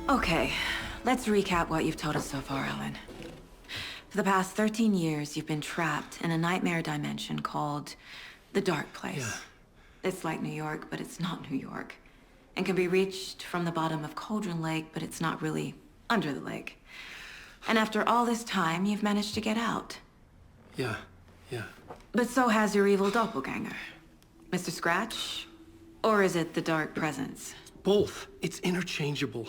Okay, let's recap what you've told us so far, Alan. For the past 13 years, you've been trapped in a nightmare dimension called the Dark Place. Yeah. It's like New York, but it's not New York. And can be reached from the bottom of Cauldron Lake, but it's not really under the lake. And after all this time, you've managed to get out. Yeah. But so has your evil doppelganger. Mr. Scratch? Or is it the Dark Presence? Both. It's interchangeable.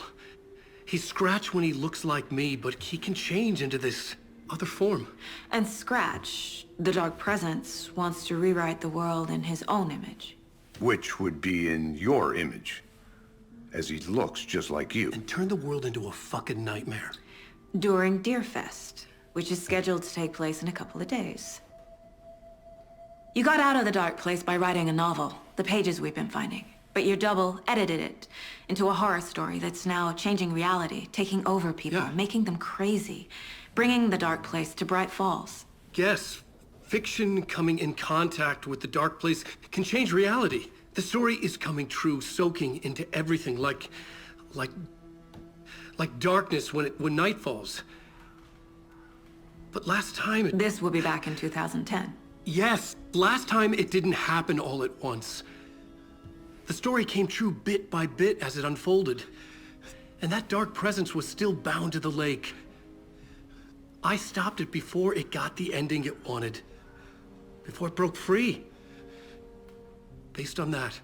He's Scratch when he looks like me, but he can change into this other form. And Scratch, the Dark Presence, wants to rewrite the world in his own image. Which would be in your image, as he looks just like you. And turn the world into a fucking nightmare. During Deerfest, which is scheduled to take place in a couple of days. You got out of the Dark Place by writing a novel, the pages we've been finding. But your double edited it into a horror story that's now changing reality, taking over people, Yeah. making them crazy, bringing the Dark Place to Bright Falls. Yes, fiction coming in contact with the Dark Place can change reality. The story is coming true, soaking into everything like darkness when night falls. But last time This will be back in 2010. Yes, last time it didn't happen all at once. The story came true bit by bit as it unfolded. And that dark presence was still bound to the lake. I stopped it before it got the ending it wanted. Before it broke free. Based on that,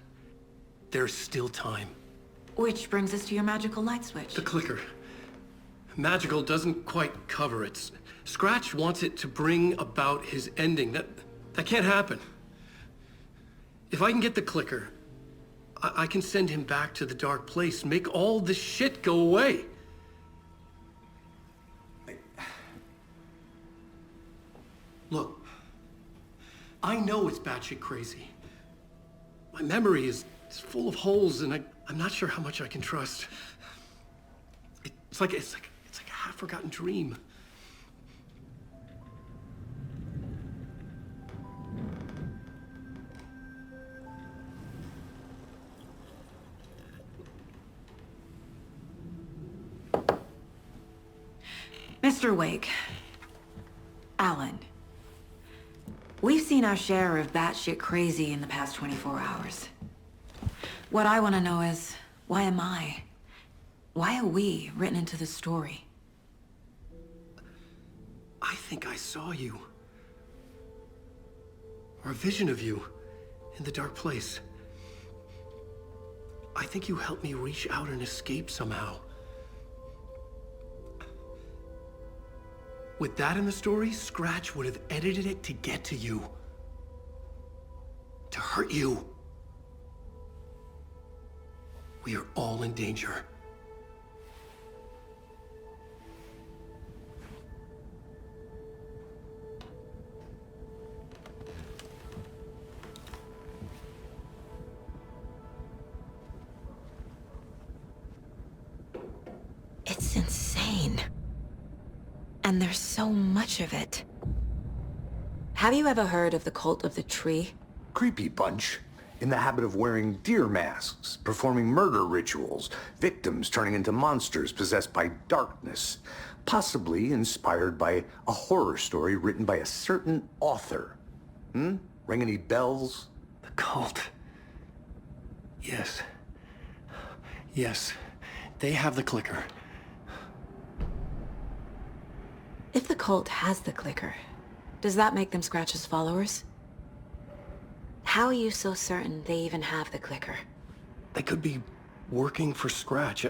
there's still time. Which brings us to your magical light switch. The clicker. Magical doesn't quite cover it. Scratch wants it to bring about his ending. That can't happen. If I can get the clicker, I can send him back to the Dark Place, make all this shit go away. Look, I know it's batshit crazy. My memory is full of holes, and I'm not sure how much I can trust. It's like a half-forgotten dream. Mr. Wake. Alan. We've seen our share of batshit crazy in the past 24 hours. What I want to know is, why am I? Why are we written into the story? I think I saw you. Or a vision of you in the Dark Place. I think you helped me reach out and escape somehow. With that in the story, Scratch would have edited it to get to you. To hurt you. We are all in danger. It's insane. And there's so much of it. Have you ever heard of the Cult of the Tree? Creepy bunch. In the habit of wearing deer masks, performing murder rituals, victims turning into monsters possessed by darkness, possibly inspired by a horror story written by a certain author. Ring any bells? The cult. Yes. Yes. They have the clicker. If the cult has the clicker, does that make them Scratch's followers? How are you so certain they even have the clicker? They could be working for Scratch.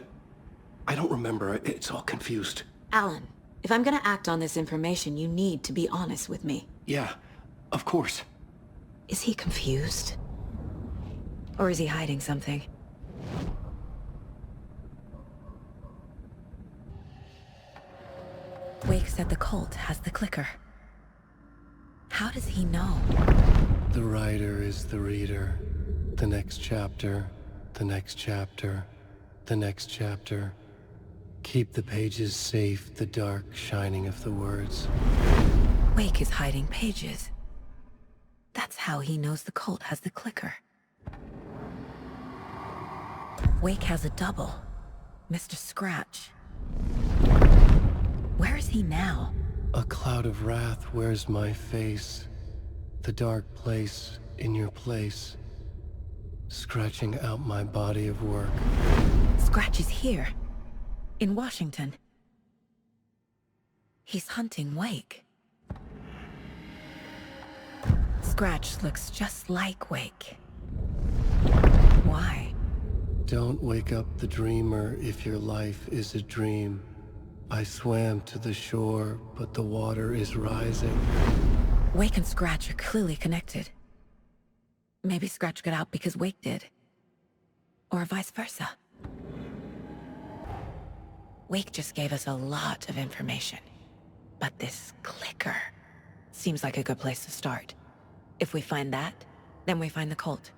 I don't remember. It's all confused. Alan, if I'm gonna act on this information, you need to be honest with me. Yeah, of course. Is he confused? Or is he hiding something? Wake said the cult has the clicker. How does he know? The writer is the reader. The next chapter, the next chapter, the next chapter. Keep the pages safe, the dark shining of the words. Wake is hiding pages. That's how he knows the cult has the clicker. Wake has a double. Mr. Scratch. Where is he now? A cloud of wrath wears my face. The dark place in your place. Scratching out my body of work. Scratch is here. In Washington. He's hunting Wake. Scratch looks just like Wake. Why? Don't wake up the dreamer if your life is a dream. I swam to the shore, but the water is rising. Wake and Scratch are clearly connected. Maybe Scratch got out because Wake did. Or vice versa. Wake just gave us a lot of information. But this clicker seems like a good place to start. If we find that, then we find the cult.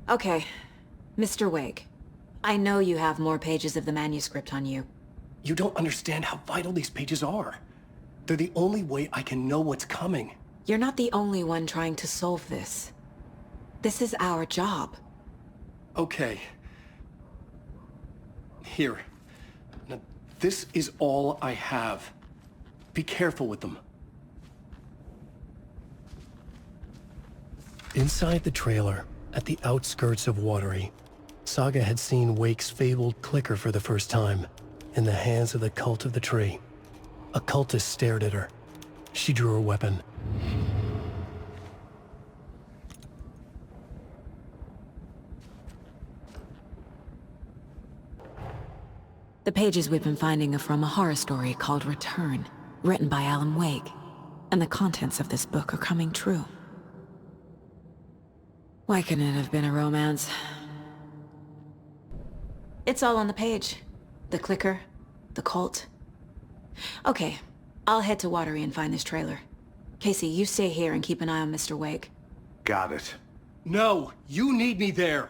Okay, Mr. Wake. I know you have more pages of the manuscript on you. You don't understand how vital these pages are. They're the only way I can know what's coming. You're not the only one trying to solve this. This is our job. Okay. Here. Now, this is all I have. Be careful with them. Inside the trailer, at the outskirts of Watery, Saga had seen Wake's fabled clicker for the first time, in the hands of the Cult of the Tree. A cultist stared at her. She drew her weapon. The pages we've been finding are from a horror story called Return, written by Alan Wake, and the contents of this book are coming true. Why couldn't it have been a romance? It's all on the page. The clicker, the cult. Okay, I'll head to Watery and find this trailer. Casey, you stay here and keep an eye on Mr. Wake. Got it. No, you need me there.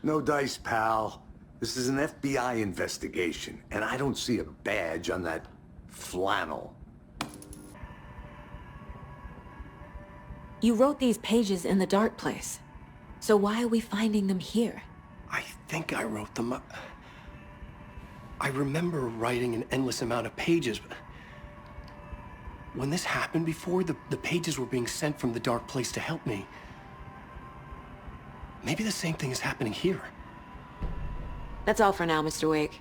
No dice, pal. This is an FBI investigation, and I don't see a badge on that flannel. You wrote these pages in the dark place. So why are we finding them here? I think I wrote them. I remember writing an endless amount of pages, but when this happened before, the pages were being sent from the dark place to help me. Maybe the same thing is happening here. That's all for now, Mr. Wake.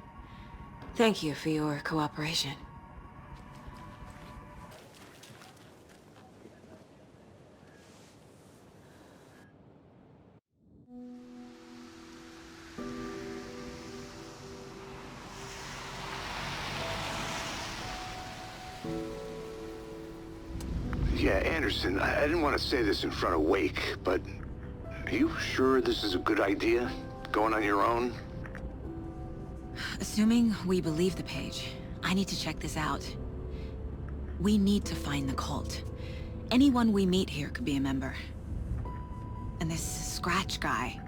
Thank you for your cooperation. Yeah, Anderson, I didn't want to say this in front of Wake, but are you sure this is a good idea? Going on your own? Assuming we believe the page, I need to check this out. We need to find the cult. Anyone we meet here could be a member. And this Scratch guy.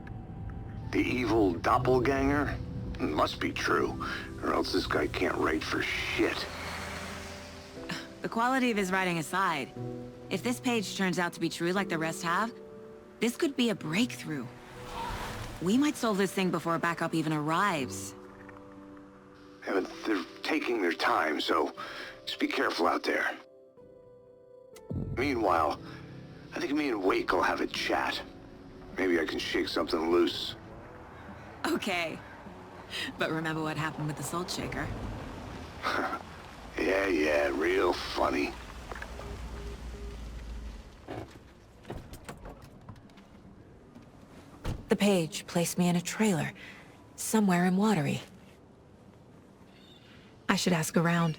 The evil doppelganger? Must be true, or else this guy can't write for shit. The quality of his writing aside, if this page turns out to be true like the rest have, this could be a breakthrough. We might solve this thing before a backup even arrives. Yeah, but they're taking their time, so just be careful out there. Meanwhile, I think me and Wake will have a chat. Maybe I can shake something loose. Okay. But remember what happened with the salt shaker? Yeah, real funny. The page placed me in a trailer, somewhere in Watery. I should ask around.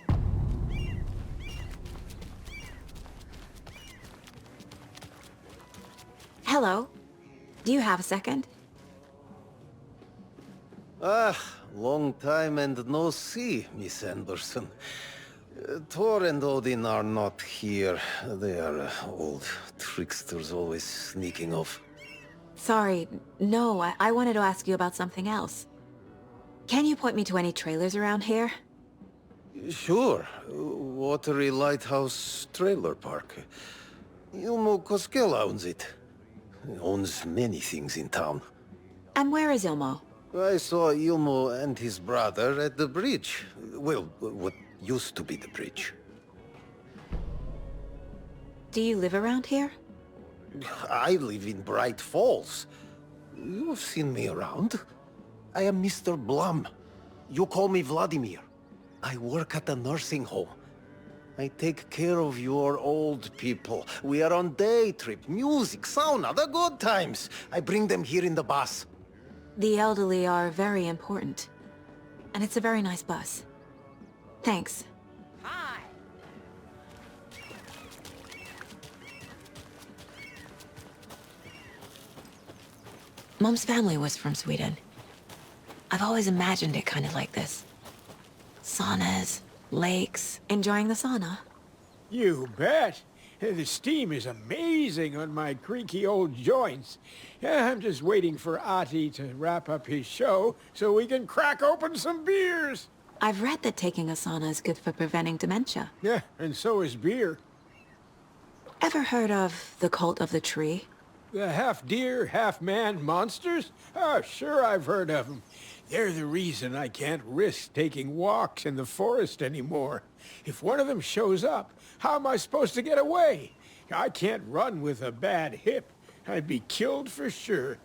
Hello. Do you have a second? Long time and no see, Miss Anderson. Thor and Odin are not here. They are old tricksters always sneaking off. Sorry, no, I wanted to ask you about something else. Can you point me to any trailers around here? Sure. Watery Lighthouse Trailer Park. Ilmo Koskela owns it. Owns many things in town. And where is Ilmo? I saw Ilmo and his brother at the bridge. Well, what used to be the bridge. Do you live around here? I live in Bright Falls. You've seen me around. I am Mr. Blum. You call me Vladimir. I work at a nursing home. I take care of your old people. We are on day trip, music, sauna, the good times. I bring them here in the bus. The elderly are very important. And it's a very nice bus. Thanks. Hi. Mom's family was from Sweden. I've always imagined it kind of like this. Saunas, lakes, enjoying the sauna. You bet. The steam is amazing on my creaky old joints. I'm just waiting for Ati to wrap up his show so we can crack open some beers. I've read that taking a sauna is good for preventing dementia. Yeah, and so is beer. Ever heard of the cult of the tree? The half-deer, half-man monsters? Oh, sure I've heard of them. They're the reason I can't risk taking walks in the forest anymore. If one of them shows up, how am I supposed to get away? I can't run with a bad hip. I'd be killed for sure.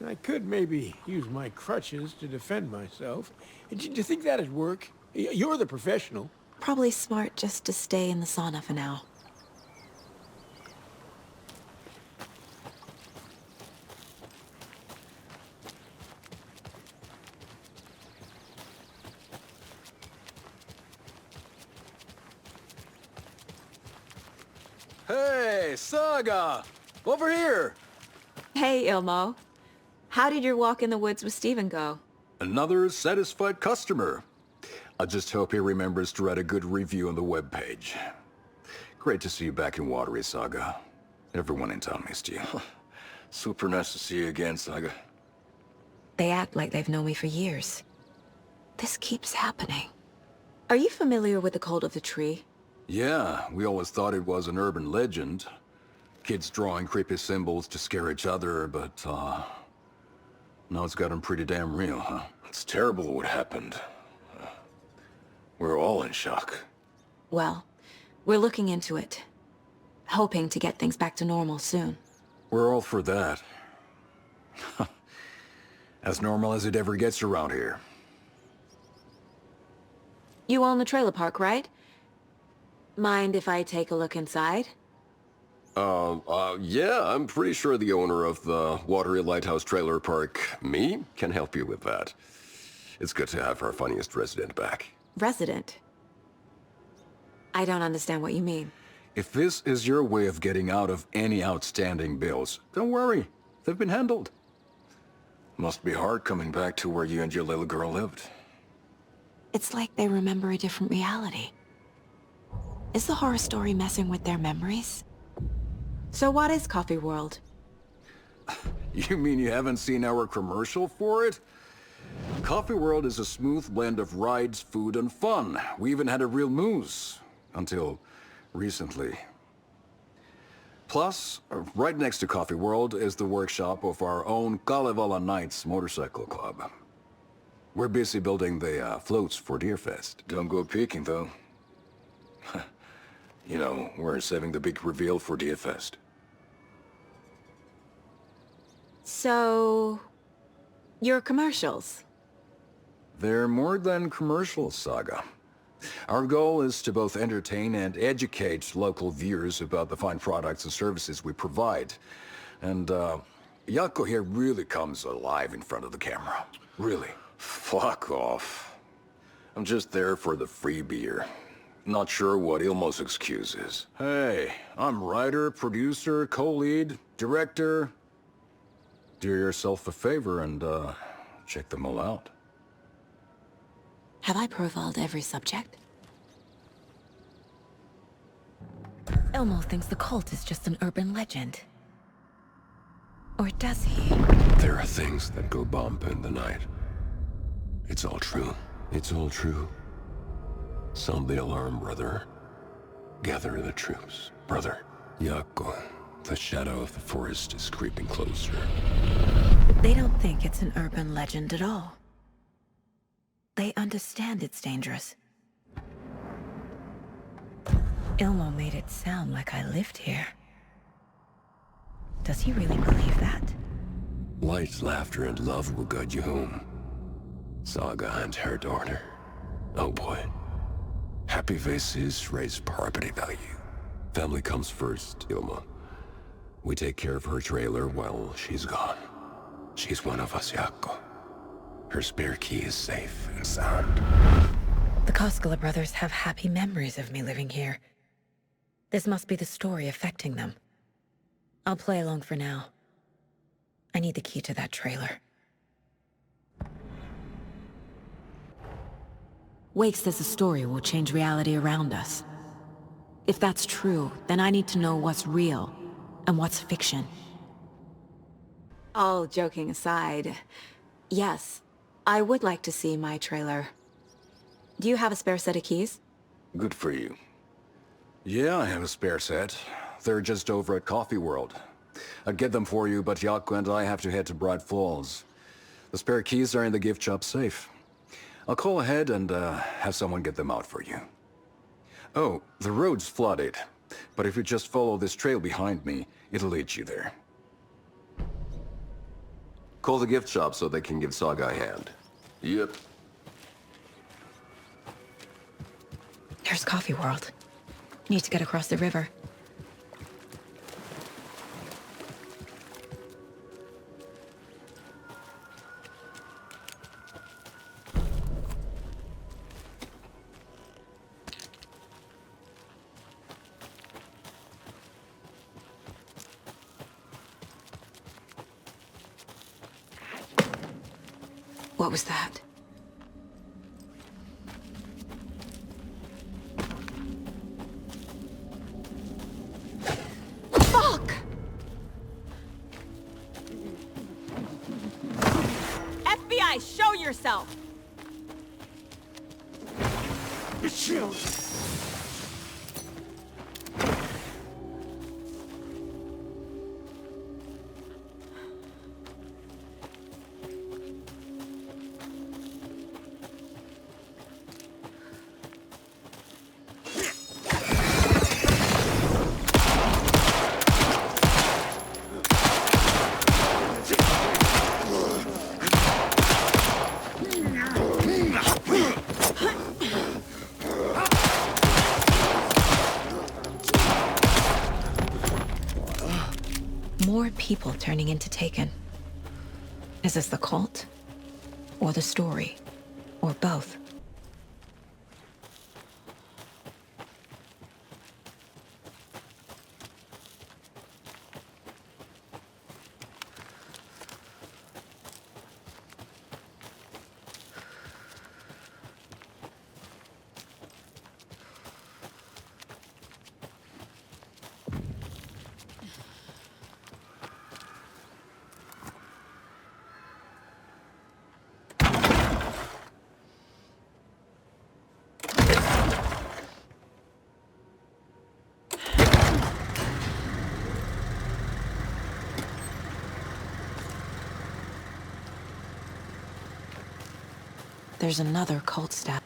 I could maybe use my crutches to defend myself. Do you think that'd work? You're the professional. Probably smart just to stay in the sauna for now. Hey, Saga! Over here! Hey, Ilmo. How did your walk in the woods with Steven go? Another satisfied customer. I just hope he remembers to write a good review on the webpage. Great to see you back in Watery, Saga. Everyone in town missed you. Super nice to see you again, Saga. They act like they've known me for years. This keeps happening. Are you familiar with the cult of the tree? Yeah, we always thought it was an urban legend. Kids drawing creepy symbols to scare each other, but, now it's gotten pretty damn real, huh? It's terrible what happened. We're all in shock. Well, we're looking into it. Hoping to get things back to normal soon. We're all for that. As normal as it ever gets around here. You own the trailer park, right? Mind if I take a look inside? Yeah, I'm pretty sure the owner of the Watery Lighthouse Trailer Park, me, can help you with that. It's good to have our funniest resident back. Resident? I don't understand what you mean. If this is your way of getting out of any outstanding bills, don't worry. They've been handled. Must be hard coming back to where you and your little girl lived. It's like they remember a different reality. Is the horror story messing with their memories? So what is Coffee World? You mean you haven't seen our commercial for it? Coffee World is a smooth blend of rides, food, and fun. We even had a real moose. Until recently. Plus, right next to Coffee World is the workshop of our own Kalevala Knights Motorcycle Club. We're busy building the floats for Deerfest. Don't go peeking, though. You know, we're saving the big reveal for Deerfest. So... your commercials? They're more than commercials, Saga. Our goal is to both entertain and educate local viewers about the fine products and services we provide. And, Jaakko here really comes alive in front of the camera. Really. Fuck off. I'm just there for the free beer. Not sure what Ilmo's excuse is. Hey, I'm writer, producer, co-lead, director. Do yourself a favor and, check them all out. Have I profiled every subject? Elmo thinks the cult is just an urban legend. Or does he? There are things that go bump in the night. It's all true. It's all true. Sound the alarm, brother. Gather the troops, brother. Jaakko, the shadow of the forest is creeping closer. They don't think it's an urban legend at all. They understand it's dangerous. Ilmo made it sound like I lived here. Does he really believe that? Light, laughter, and love will guide you home. Saga and her daughter. Oh boy. Happy faces raise property value. Family comes first, Ilma. We take care of her trailer while she's gone. She's one of us, Jaakko. Her spare key is safe and sound. The Koskela brothers have happy memories of me living here. This must be the story affecting them. I'll play along for now. I need the key to that trailer. Wake says the story will change reality around us. If that's true, then I need to know what's real and what's fiction. All joking aside, yes, I would like to see my trailer. Do you have a spare set of keys? Good for you. Yeah, I have a spare set. They're just over at Coffee World. I'd get them for you, but Jaakko and I have to head to Bright Falls. The spare keys are in the gift shop safe. I'll call ahead and have someone get them out for you. Oh, the road's flooded, but if you just follow this trail behind me, it'll lead you there. Call the gift shop so they can give Saga a hand. Yep. There's Coffee World. Need to get across the river. What was that? Fuck! FBI, show yourself! Shield! More people turning into Taken. Is this the cult? Or the story? Or both? There's another cult staff.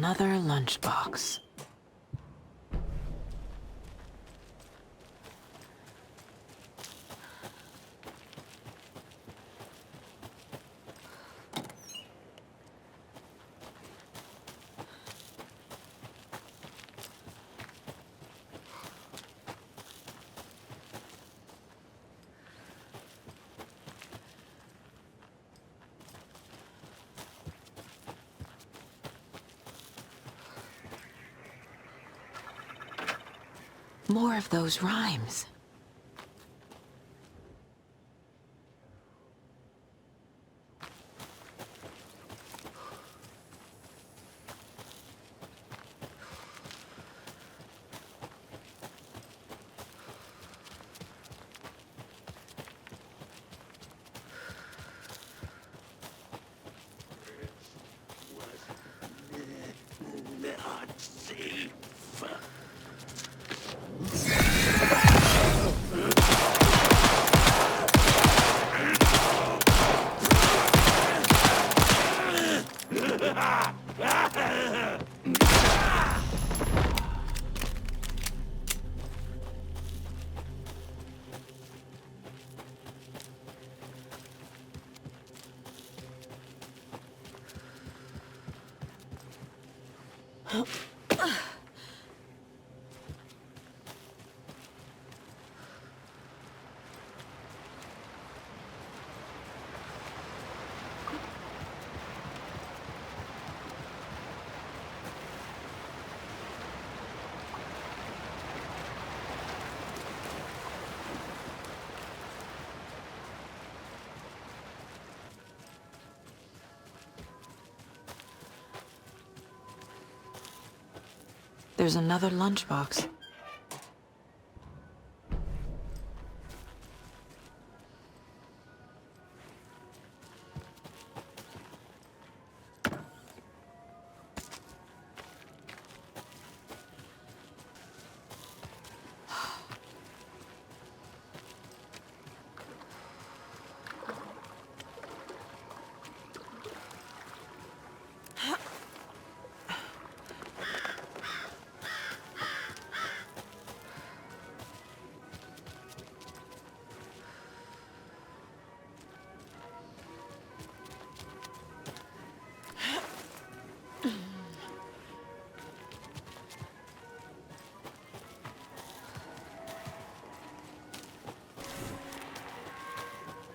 Another lunchbox. More of those rhymes. Not safe. There's another lunchbox.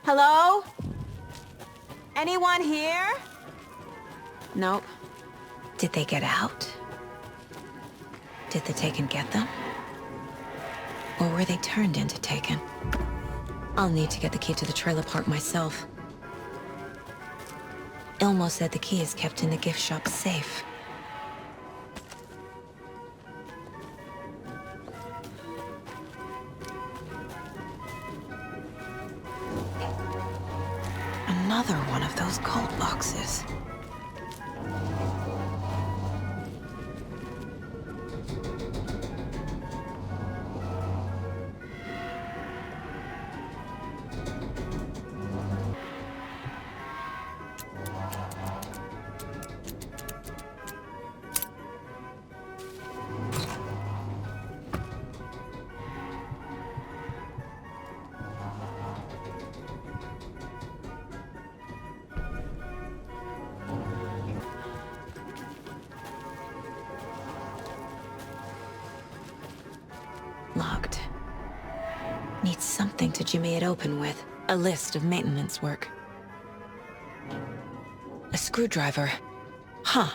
Hello? Anyone here? Nope. Did they get out? Did the Taken get them? Or were they turned into Taken? I'll need to get the key to the trailer park myself. Ilmo said the key is kept in the gift shop safe. Another one of those cold boxes. Locked. Needs something to jimmy it open with. A list of maintenance work. A screwdriver. Huh.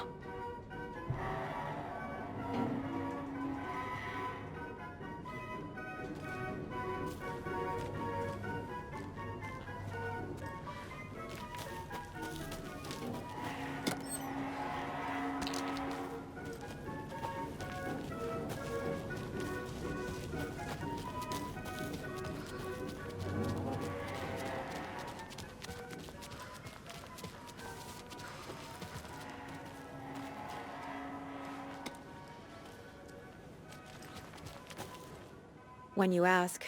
When you ask,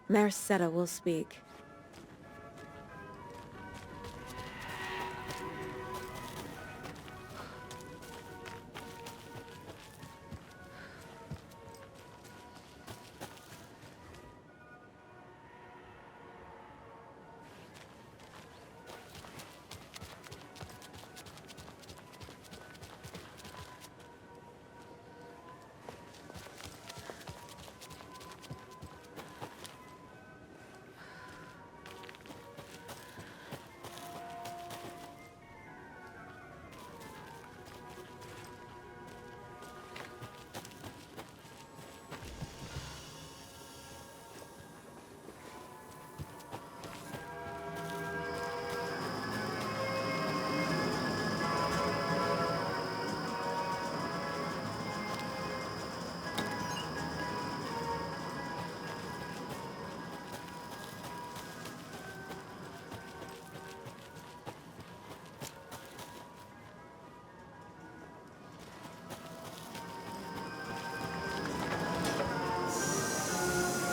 Merceda will speak.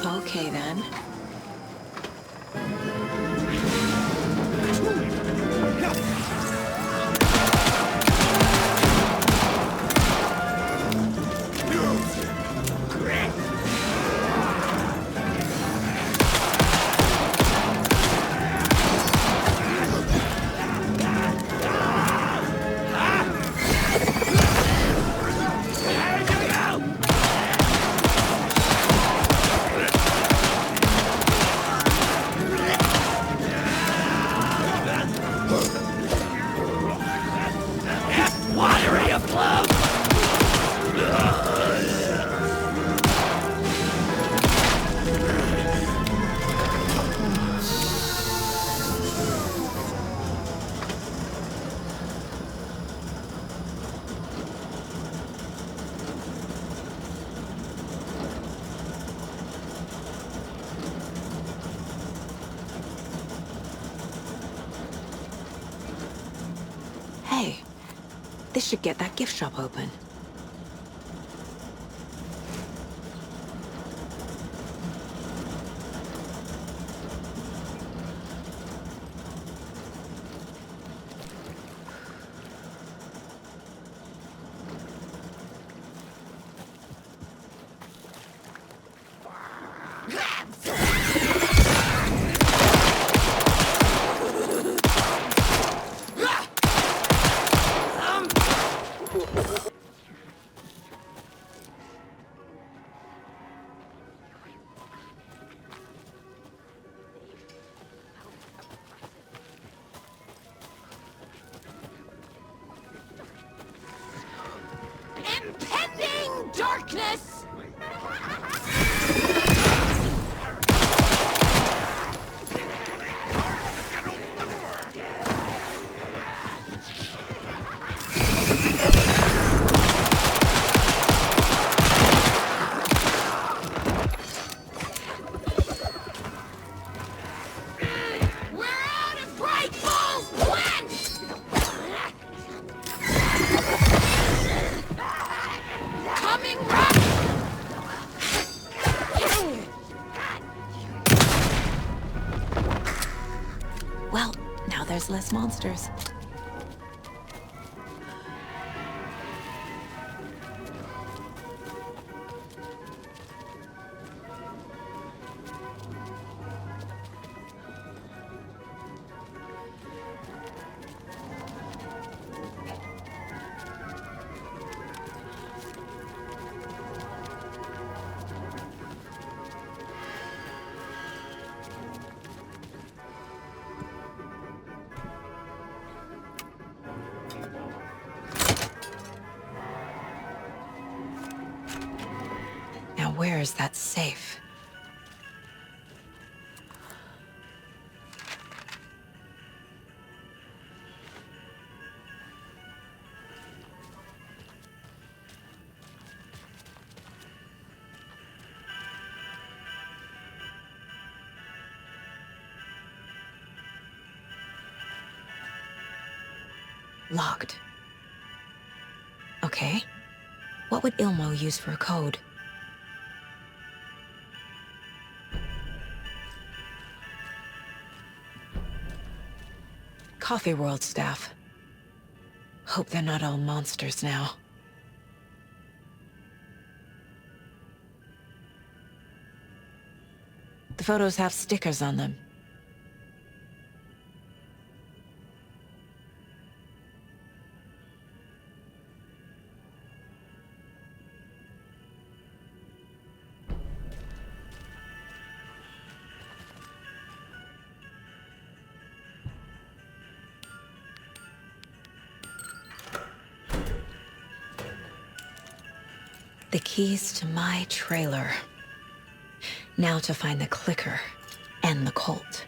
Okay, then. Watery afloat! Hey, this should get that gift shop open. Impending darkness! We're out of bright balls quenched! Coming right! Well, now there's less monsters. Now where is that safe? Locked. Okay. What would Ilmo use for a code? Coffee World staff. Hope they're not all monsters now. The photos have stickers on them. The keys to my trailer. Now to find the clicker and the Colt.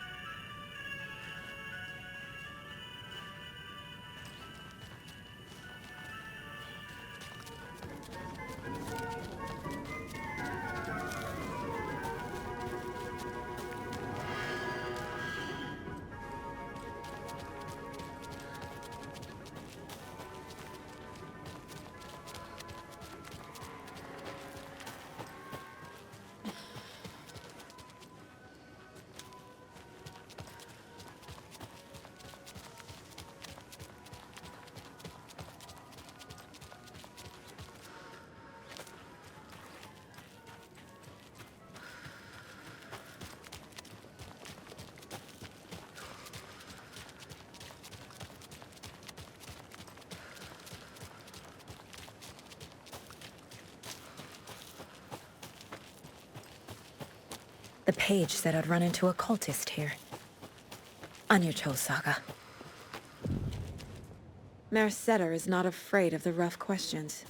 The page said I'd run into a cultist here. On your toes, Saga. Maris is not afraid of the rough questions.